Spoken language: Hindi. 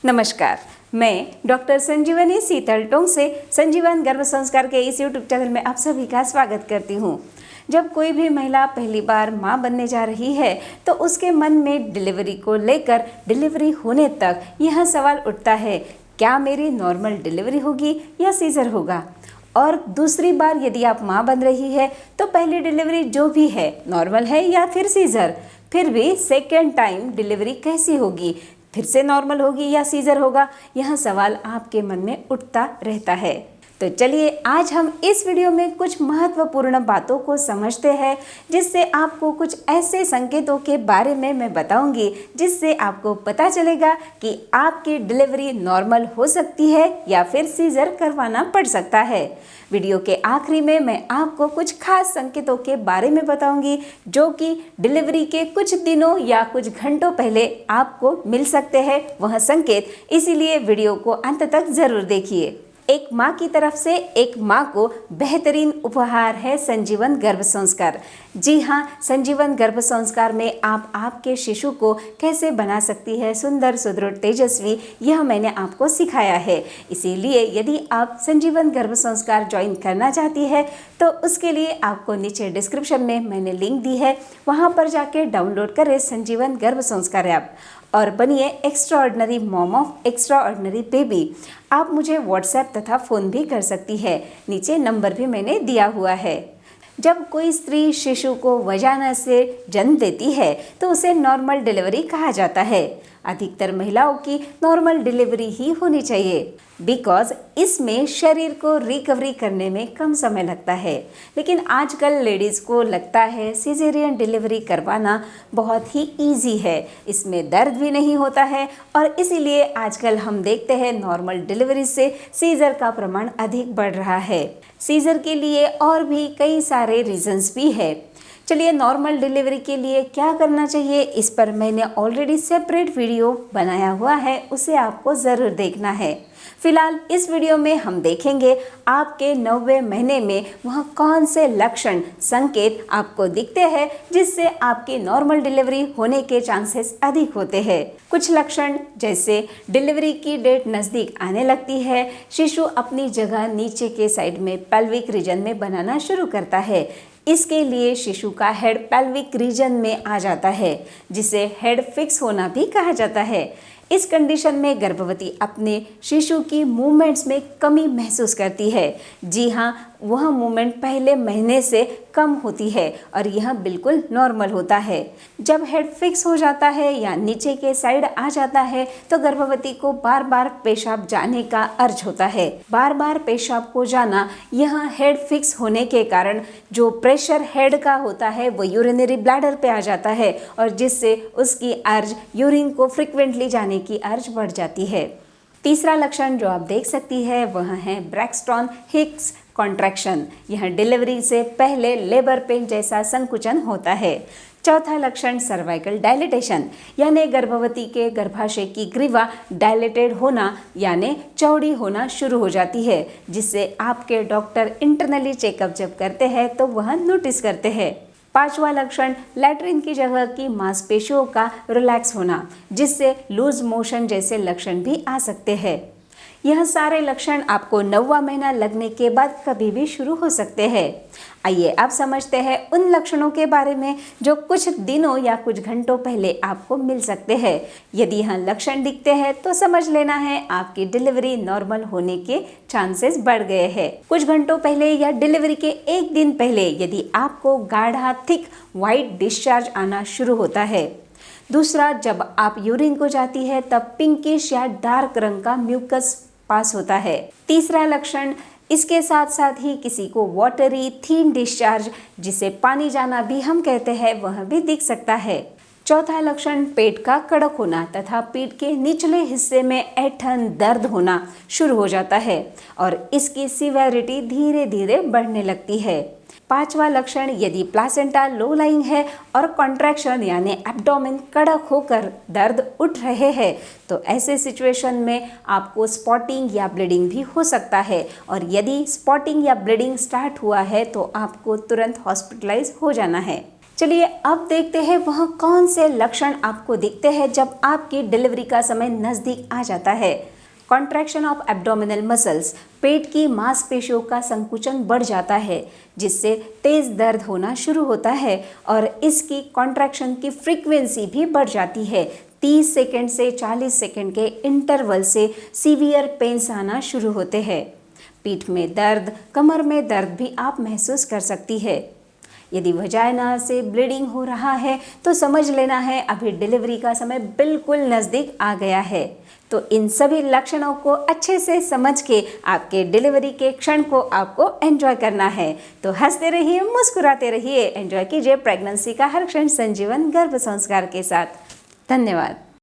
नमस्कार, मैं डॉक्टर संजीवनी सीतल टोंग से संजीवन गर्भ संस्कार के इस यूट्यूब चैनल में आप सभी का स्वागत करती हूँ। जब कोई भी महिला पहली बार माँ बनने जा रही है तो उसके मन में डिलीवरी को लेकर डिलीवरी होने तक यह सवाल उठता है, क्या मेरी नॉर्मल डिलीवरी होगी या सीजर होगा। और दूसरी बार यदि आप माँ बन रही है तो पहली डिलीवरी जो भी है नॉर्मल है या फिर सीजर, फिर भी सेकेंड टाइम डिलीवरी कैसी होगी, फिर से नॉर्मल होगी या सीजर होगा, यह सवाल आपके मन में उठता रहता है। तो चलिए आज हम इस वीडियो में कुछ महत्वपूर्ण बातों को समझते हैं, जिससे आपको कुछ ऐसे संकेतों के बारे में मैं बताऊंगी जिससे आपको पता चलेगा कि आपकी डिलीवरी नॉर्मल हो सकती है या फिर सीजर करवाना पड़ सकता है। वीडियो के आखिरी में मैं आपको कुछ खास संकेतों के बारे में बताऊंगी जो कि डिलीवरी के कुछ दिनों या कुछ घंटों पहले आपको मिल सकते हैं वह संकेत, इसीलिए वीडियो को अंत तक जरूर देखिए। एक माँ की तरफ से एक माँ को बेहतरीन उपहार है संजीवन गर्भ संस्कार। जी हाँ, संजीवन गर्भ संस्कार में आप आपके शिशु को कैसे बना सकती है सुंदर, सुदृढ़, तेजस्वी, यह मैंने आपको सिखाया है। इसीलिए यदि आप संजीवन गर्भ संस्कार ज्वाइन करना चाहती है तो उसके लिए आपको नीचे डिस्क्रिप्शन में मैंने लिंक दी है, वहाँ पर जाके डाउनलोड करें संजीवन गर्भ संस्कार ऐप और बनिए extraordinary mom of extraordinary baby. आप मुझे व्हाट्सएप तथा फ़ोन भी कर सकती है, नीचे नंबर भी मैंने दिया हुआ है। जब कोई स्त्री शिशु को वजाना से जन्म देती है तो उसे नॉर्मल डिलीवरी कहा जाता है। अधिकतर महिलाओं की नॉर्मल डिलीवरी ही होनी चाहिए, बिकॉज इसमें शरीर को रिकवरी करने में कम समय लगता है। लेकिन आजकल लेडीज़ को लगता है सिजेरियन डिलीवरी करवाना बहुत ही इजी है, इसमें दर्द भी नहीं होता है, और इसीलिए आजकल हम देखते हैं नॉर्मल डिलीवरी से सीजर का प्रमाण अधिक बढ़ रहा है। सीजर के लिए और भी कई सारे रीजंस भी है। चलिए, नॉर्मल डिलीवरी के लिए क्या करना चाहिए इस पर मैंने ऑलरेडी सेपरेट वीडियो बनाया हुआ है, उसे आपको ज़रूर देखना है। फिलहाल इस वीडियो में हम देखेंगे आपके 90वें महीने में वह कौन से लक्षण, संकेत आपको दिखते हैं जिससे आपकी नॉर्मल डिलीवरी होने के चांसेस अधिक होते हैं। कुछ लक्षण जैसे डिलीवरी की डेट नज़दीक आने लगती है, शिशु अपनी जगह नीचे के साइड में पेल्विक रीजन में बनाना शुरू करता है। इसके लिए शिशु का हेड पेल्विक रीजन में आ जाता है, जिसे हेड फिक्स होना भी कहा जाता है। इस कंडीशन में गर्भवती अपने शिशु की मूवमेंट्स में कमी महसूस करती है। जी हाँ, वह मूवमेंट पहले महीने से कम होती है और यह बिल्कुल नॉर्मल होता है। जब हेड फिक्स हो जाता है या नीचे के साइड आ जाता है तो गर्भवती को बार बार पेशाब जाने का अर्ज होता है। बार बार पेशाब को जाना, यह हेड फिक्स होने के कारण जो प्रेशर हेड का होता है वो यूरिनरी ब्लैडर पे आ जाता है और जिससे उसकी अर्ज, यूरिन को फ्रिक्वेंटली जाने की अर्ज बढ़ जाती है। तीसरा लक्षण जो आप देख सकती है वह है ब्रैक्सटन हिक्स कॉन्ट्रैक्शन। यह डिलीवरी से पहले लेबर पेन जैसा संकुचन होता है। चौथा लक्षण सर्वाइकल डायलिटेशन, यानी गर्भवती के गर्भाशय की ग्रीवा डायलेटेड होना यानी चौड़ी होना शुरू हो जाती है, जिससे आपके डॉक्टर इंटरनली चेकअप जब करते हैं तो वह नोटिस करते हैं। पांचवा लक्षण लैट्रिन की जगह की मांसपेशियों का रिलैक्स होना, जिससे लूज मोशन जैसे लक्षण भी आ सकते हैं। यह सारे लक्षण आपको 9वां महीना लगने के बाद कभी भी शुरू हो सकते हैं। आइए अब समझते हैं उन लक्षणों के बारे में जो कुछ दिनों या कुछ घंटों पहले आपको मिल सकते हैं। यदि यह लक्षण दिखते हैं तो समझ लेना है आपकी डिलीवरी नॉर्मल होने के चांसेस बढ़ गए हैं। कुछ घंटों पहले या डिलीवरी के एक दिन पहले यदि आपको गाढ़ा थिक वाइट डिस्चार्ज आना शुरू होता है। दूसरा, जब आप यूरिन को जाती है तब पिंकिश या डार्क रंग का म्यूकस पास होता है। तीसरा लक्षण, इसके साथ साथ ही किसी को वाटरी थीन डिस्चार्ज, जिसे पानी जाना भी हम कहते हैं, वह भी दिख सकता है। चौथा लक्षण, पेट का कड़क होना तथा पीठ के निचले हिस्से में ऐंठन, दर्द होना शुरू हो जाता है और इसकी सिवियरिटी धीरे धीरे बढ़ने लगती है। पांचवा लक्षण, यदि प्लासेंटा लो लाइंग है और कॉन्ट्रैक्शन यानी एब्डोमेन कड़क होकर दर्द उठ रहे हैं तो ऐसे सिचुएशन में आपको स्पॉटिंग या ब्लीडिंग भी हो सकता है, और यदि स्पॉटिंग या ब्लीडिंग स्टार्ट हुआ है तो आपको तुरंत हॉस्पिटलाइज हो जाना है। चलिए अब देखते हैं वह कौन से लक्षण आपको दिखते हैं जब आपकी डिलीवरी का समय नज़दीक आ जाता है। कॉन्ट्रैक्शन ऑफ एब्डोमिनल मसल्स, पेट की मांसपेशियों का संकुचन बढ़ जाता है जिससे तेज दर्द होना शुरू होता है और इसकी कॉन्ट्रैक्शन की फ्रीक्वेंसी भी बढ़ जाती है। 30 सेकंड से 40 सेकंड के इंटरवल से सीवियर पेन्स आना शुरू होते हैं। पीठ में दर्द, कमर में दर्द भी आप महसूस कर सकती है। यदि वजाइना से ब्लीडिंग हो रहा है तो समझ लेना है अभी डिलीवरी का समय बिल्कुल नज़दीक आ गया है। तो इन सभी लक्षणों को अच्छे से समझ के आपके डिलीवरी के क्षण को आपको एंजॉय करना है। तो हंसते रहिए, मुस्कुराते रहिए, एंजॉय कीजिए प्रेगनेंसी का हर क्षण संजीवन गर्भ संस्कार के साथ। धन्यवाद।